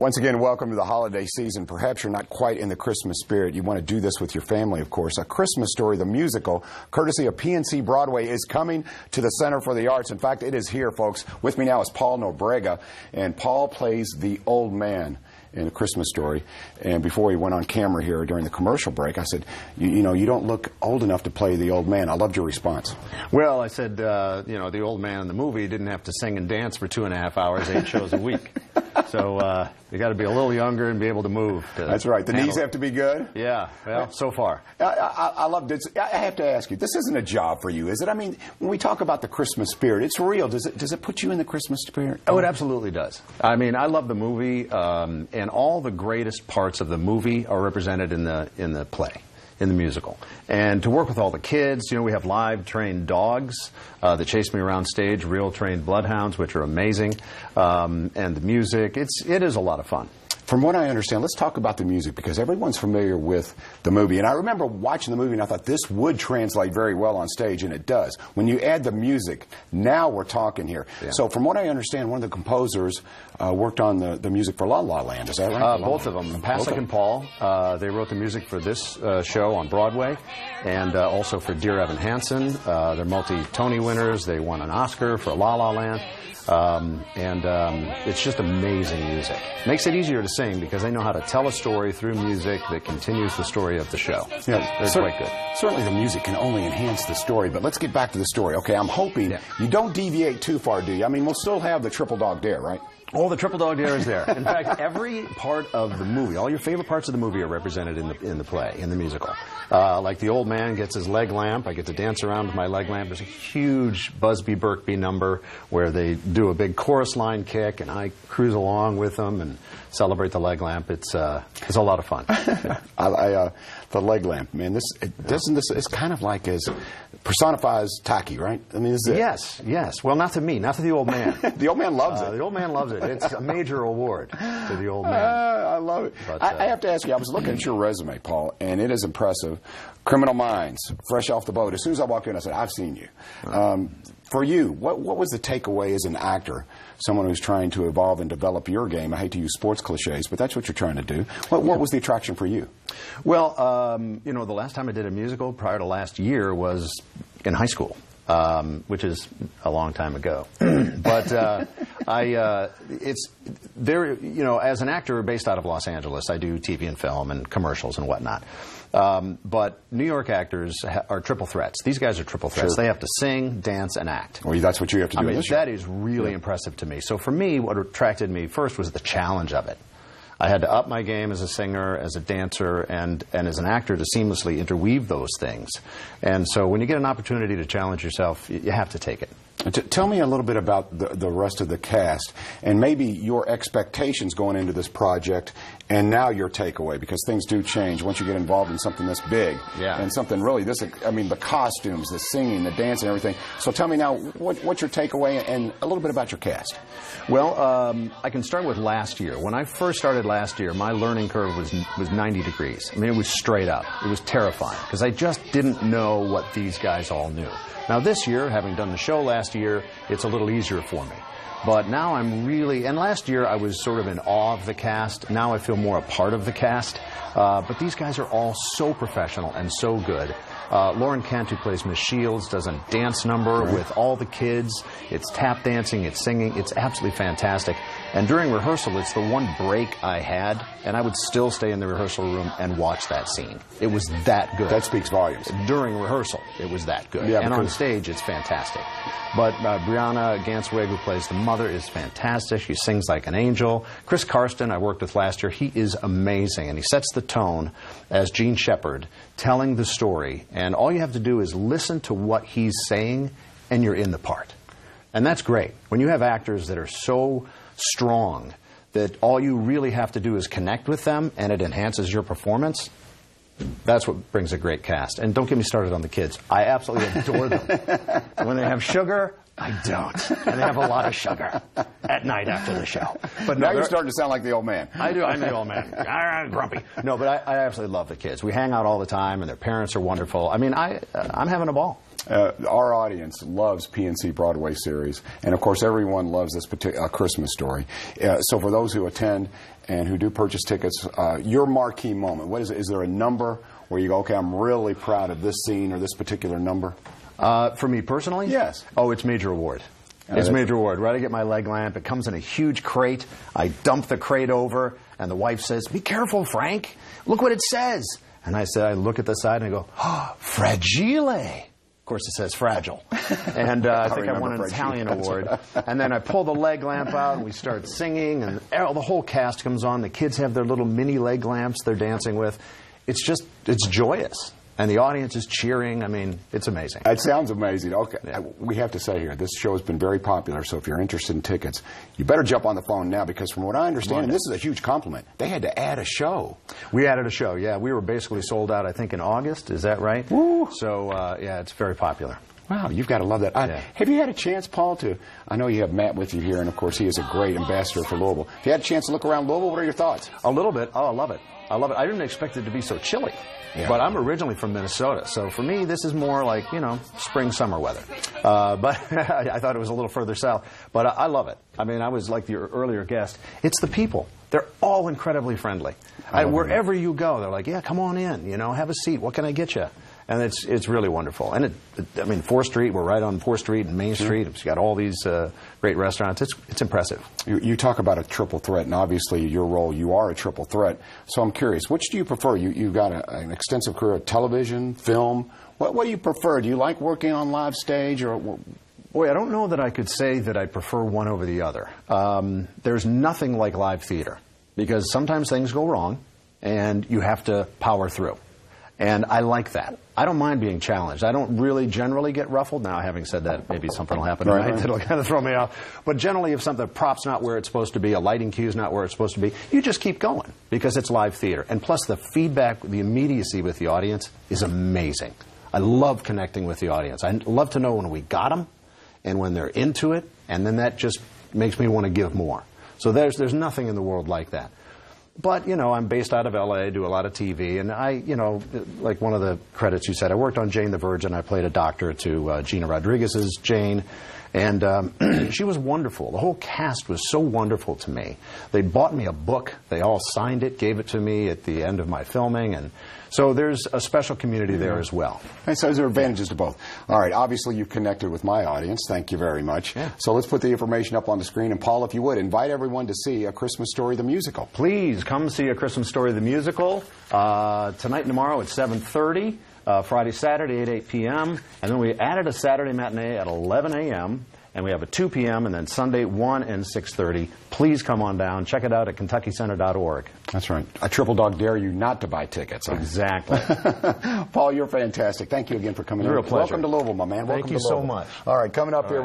Once again, welcome to the holiday season. Perhaps you're not quite in the Christmas spirit. You want to do this with your family, of course. A Christmas Story, the musical, courtesy of PNC Broadway, is coming to the Center for the Arts. In fact, it is here, folks. With me now is Paul Nobrega, and Paul plays the old man in A Christmas Story. And before he went on camera here during the commercial break, I said, you know, you don't look old enough to play the old man. I loved your response. Well, I said, you know, the old man in the movie didn't have to sing and dance for 2.5 hours, 8 shows a week. So you got to be a little younger and be able to move. That's right. The knees have to be good? Yeah, well, so far. I loved it. I have to ask you, this isn't a job for you, is it? I mean, when we talk about the Christmas spirit, it's real. Does it put you in the Christmas spirit? Oh, it absolutely does. I mean, I love the movie, and all the greatest parts of the movie are represented in the play, in the musical. And to work with all the kids, you know, we have live trained dogs that chase me around stage, real trained bloodhounds, which are amazing, and the music, it is a lot of fun. From what I understand, let's talk about the music, because everyone's familiar with the movie. And I remember watching the movie and I thought this would translate very well on stage, and it does. When you add the music, now we're talking here. Yeah. So from what I understand, one of the composers worked on the music for La La Land. Is that right? Both of them. Pasek and Paul. They wrote the music for this show on Broadway, and also for Dear Evan Hansen. They're multi-Tony winners. They won an Oscar for La La Land. It's just amazing music. Makes it easier to sing because they know how to tell a story through music that continues the story of the show. Yeah, they're quite good. Certainly the music can only enhance the story, but let's get back to the story. Okay, I'm hoping you don't deviate too far, do you? I mean, we'll still have the triple dog dare, right? Oh, the triple dog dare is there. In fact, every part of the movie, all your favorite parts of the movie are represented in the play, in the musical. Like the old man gets his leg lamp. I get to dance around with my leg lamp. There's a huge Busby Berkby number where they do a big chorus line kick, and I cruise along with them and celebrate the leg lamp. It's a lot of fun. The leg lamp, man. It's kind of like personifies tacky, right? I mean, yes. Well, not to me, not to the old man. The old man loves it. The old man loves it. It's a major award to the old man. I love it. But, I have to ask you, I was looking at your resume, Paul, and it is impressive. Criminal Minds, fresh off the boat. As soon as I walked in, I said, I've seen you. For you, what was the takeaway as an actor, someone who's trying to evolve and develop your game? I hate to use sports cliches, but that's what you're trying to do. What was the attraction for you? Well, you know, the last time I did a musical prior to last year was in high school, which is a long time ago. But it's there. You know, as an actor based out of Los Angeles, I do TV and film and commercials and whatnot. But New York actors are triple threats. These guys are triple threats. Sure. They have to sing, dance, and act. Well, that's what you have to do. I mean, that is really impressive to me. So for me, what attracted me first was the challenge of it. I had to up my game as a singer, as a dancer, and as an actor to seamlessly interweave those things. And so when you get an opportunity to challenge yourself, you have to take it. Tell me a little bit about the rest of the cast and maybe your expectations going into this project and now your takeaway, because things do change once you get involved in something this big and something really the costumes, the singing, the dancing, everything. So tell me now, what's your takeaway and a little bit about your cast? Well, I can start with last year. When I first started last year, my learning curve was 90 degrees. I mean, it was straight up. It was terrifying because I just didn't know what these guys all knew. Now this year, having done the show last year, it's a little easier for me. But now I'm really, and last year I was sort of in awe of the cast. Now I feel more a part of the cast. But these guys are all so professional and so good. Lauren Kent, who plays Miss Shields, does a dance number with all the kids. It's tap dancing, it's singing. It's absolutely fantastic. And during rehearsal, it's the one break I had, and I would still stay in the rehearsal room and watch that scene. It was that good. That speaks volumes. During rehearsal, it was that good. Yeah, and on stage, it's fantastic. But Brianna Ganswig, who plays the mother, is fantastic. She sings like an angel. Chris Karsten, I worked with last year, he is amazing, and he sets the tone as Gene Shepard, telling the story. And all you have to do is listen to what he's saying, and you're in the part. And that's great. When you have actors that are so strong that all you really have to do is connect with them and it enhances your performance, that's what brings a great cast. And don't get me started on the kids. I absolutely adore them. When they have sugar, I don't. And they have a lot of sugar at night after the show. But now you're starting to sound like the old man. I do. I'm the old man. Grumpy. No, but I absolutely love the kids. We hang out all the time, and their parents are wonderful. I mean, I'm having a ball. Our audience loves PNC Broadway series, and of course everyone loves this particular Christmas Story. So for those who attend and who do purchase tickets, your marquee moment, what is it? Is there a number where you go, okay, I'm really proud of this scene or this particular number? For me personally? Yes. Oh, it's Major Award. It's Major Award. Right, I get my leg lamp. It comes in a huge crate. I dump the crate over, and the wife says, "Be careful, Frank. Look what it says." And I said, I look at the side and I go, "Oh, fragile." Of course, it says fragile. And I think I won an Italian award. And then I pull the leg lamp out, and we start singing, and the whole cast comes on. The kids have their little mini leg lamps they're dancing with. It's joyous. And the audience is cheering. I mean, it's amazing. It sounds amazing. Okay, yeah. We have to say here, this show has been very popular, so if you're interested in tickets, you better jump on the phone now, because from what I understand, and this is a huge compliment, they had to add a show. We added a show, yeah. We were basically sold out, I think, in August. Is that right? Woo. So, yeah, it's very popular. Wow, you've got to love that. Yeah. Have you had a chance, Paul, I know you have Matt with you here, and of course he is a great ambassador for Louisville. Have you had a chance to look around Louisville? What are your thoughts? A little bit. Oh, I love it. I love it. I didn't expect it to be so chilly. Yeah. But I'm originally from Minnesota, so for me this is more like, spring, summer weather. But I thought it was a little further south. But I love it. I mean, I was like your earlier guest. It's the people. They're all incredibly friendly. Wherever you go, they're like, yeah, come on in, have a seat. What can I get you? And it's really wonderful. And I mean, 4th Street, we're right on 4th Street and Main Street. It's got all these great restaurants. It's impressive. You talk about a triple threat, and obviously your role, you are a triple threat. So I'm curious, which do you prefer? You've got an extensive career of television, film. What do you prefer? Do you like working on live stage? Boy, I don't know that I could say that I prefer one over the other. There's nothing like live theater, because sometimes things go wrong, and you have to power through. And I like that. I don't mind being challenged. I don't really generally get ruffled. Now, having said that, maybe something will happen tonight that'll kind of throw me off. But generally, if the prop's not where it's supposed to be, a lighting cue's not where it's supposed to be, you just keep going, because it's live theater. And plus, the feedback, the immediacy with the audience is amazing. I love connecting with the audience. I love to know when we got them and when they're into it, and then that just makes me want to give more. So there's nothing in the world like that. But, I'm based out of L.A., do a lot of TV, and like one of the credits you said, I worked on Jane the Virgin. I played a doctor to Gina Rodriguez's Jane, and she was wonderful. The whole cast was so wonderful to me. They bought me a book. They all signed it, gave it to me at the end of my filming, and so there's a special community there as well. And so there are advantages to both. All right, obviously you've connected with my audience. Thank you very much. Yeah. So let's put the information up on the screen. And Paul, if you would, invite everyone to see A Christmas Story, the musical. Please come see A Christmas Story, the musical. Tonight and tomorrow at 7:30. Friday, Saturday at 8 p.m. And then we added a Saturday matinee at 11 a.m. And we have a 2 p.m. and then Sunday 1 and 6:30. Please come on down. Check it out at KentuckyCenter.org. That's right. A triple dog dare you not to buy tickets. Exactly. Paul, you're fantastic. Thank you again for coming in. Real pleasure. Welcome to Louisville, my man. Thank you so much. All right, coming up here.